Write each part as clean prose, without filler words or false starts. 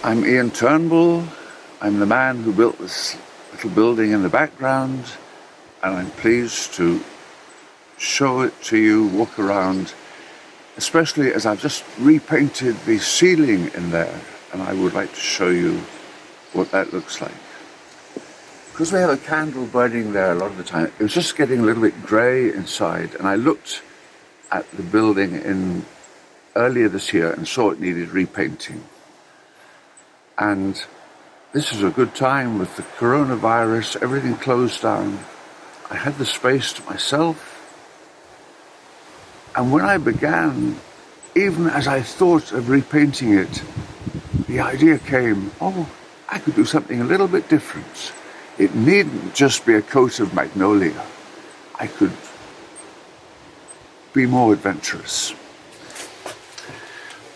I'm Ian Turnbull. I'm the man who built this little building in the background, and I'm pleased to show it to you, walk around, especially as I've just repainted the ceiling in there, and I would like to show you what that looks like. Because we have a candle burning there a lot of the time, it was just getting a little bit grey inside, and I looked at the building earlier this year and saw it needed repainting. And this is a good time with the coronavirus, everything closed down. I had the space to myself. And when I began, even as I thought of repainting it, the idea came, I could do something a little bit different. It needn't just be a coat of magnolia. I could be more adventurous.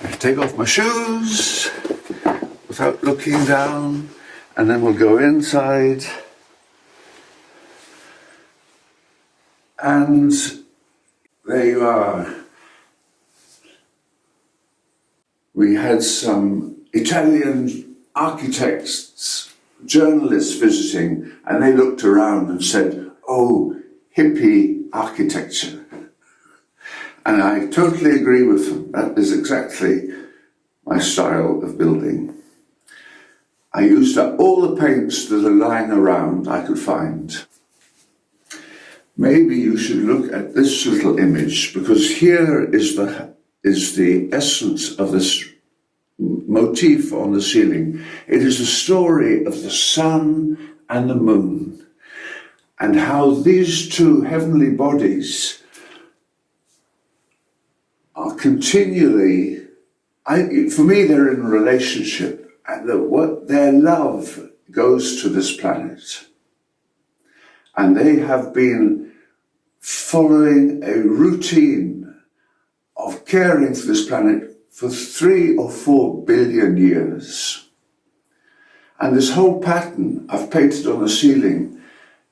I take off my shoes without looking down, and then we'll go inside. And there you are. We had some Italian architects, journalists visiting, and they looked around and said, "Oh, hippie architecture." And I totally agree with them. That is exactly my style of building. I used up all the paints that are lying around I could find. Maybe you should look at this little image, because here is the essence of this motif on the ceiling. It is the story of the sun and the moon, and how these two heavenly bodies are continually, for me, they're in a relationship, and that what their love goes to this planet. And they have been following a routine of caring for this planet for 3 or 4 billion years. And this whole pattern I've painted on the ceiling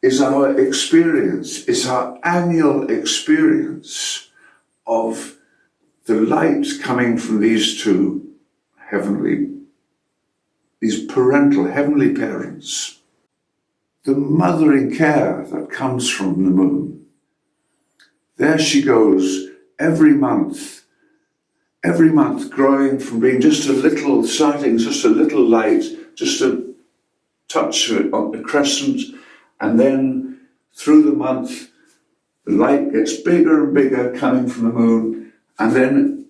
is our experience, it's our annual experience of the light coming from these two these parental heavenly parents. The mothering care that comes from the moon. There she goes every month growing from being just a little, starting just a little light, just a touch on the crescent, and then through the month, the light gets bigger and bigger coming from the moon, and then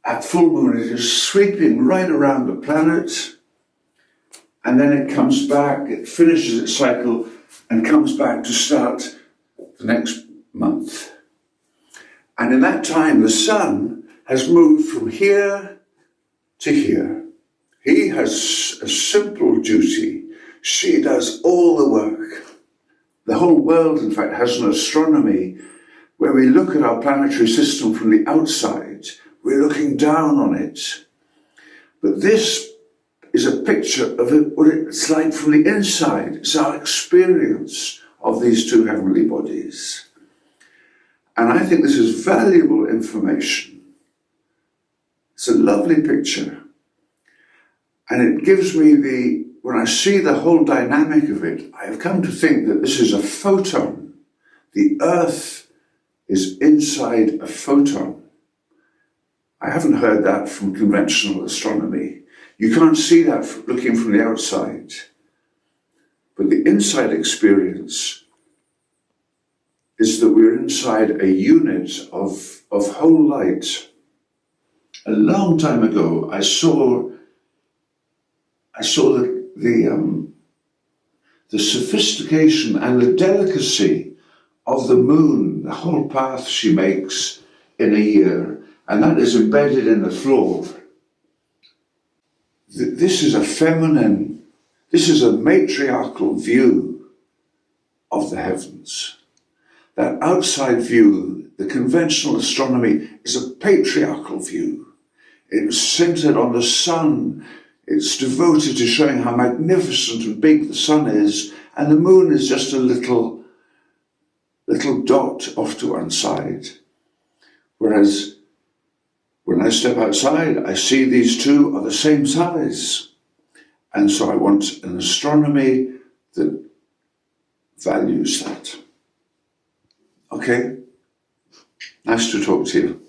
at full moon it is sweeping right around the planet, and then it comes back, it finishes its cycle, and comes back to start the next month. And in that time, the sun has moved from here to here. He has a simple duty. She does all the work. The whole world, in fact, has an astronomy where we look at our planetary system from the outside. We're looking down on it. But this is a picture of what it's like from the inside. It's our experience of these two heavenly bodies. And I think this is valuable information. It's a lovely picture. And it gives me when I see the whole dynamic of it, I have come to think that this is a photon. The Earth is inside a photon. I haven't heard that from conventional astronomy. You can't see that looking from the outside. But the inside experience is that we're inside a unit of whole light. A long time ago, I saw the sophistication and the delicacy of the moon, the whole path she makes in a year, and that is embedded in the floor. This is a feminine, this is a matriarchal view of the heavens. That outside view, the conventional astronomy, is a patriarchal view. It's centered on the sun. It's devoted to showing how magnificent and big the sun is, and the moon is just a little dot off to one side. Whereas when I step outside, I see these two are the same size. And so I want an astronomy that values that. Okay? Nice to talk to you.